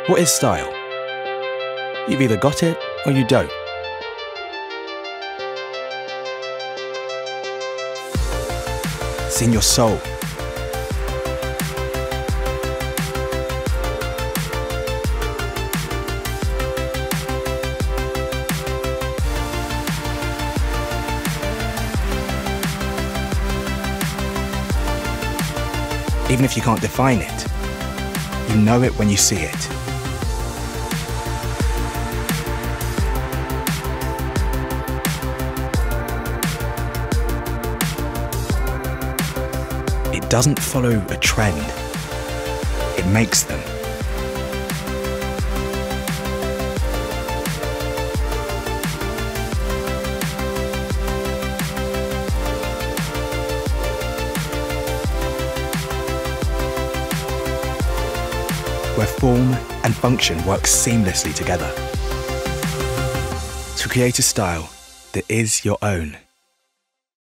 What is style? You've either got it or you don't. It's in your soul. Even if you can't define it, you know it when you see it. It doesn't follow a trend, it makes them. Where form and function work seamlessly together to create a style that is your own.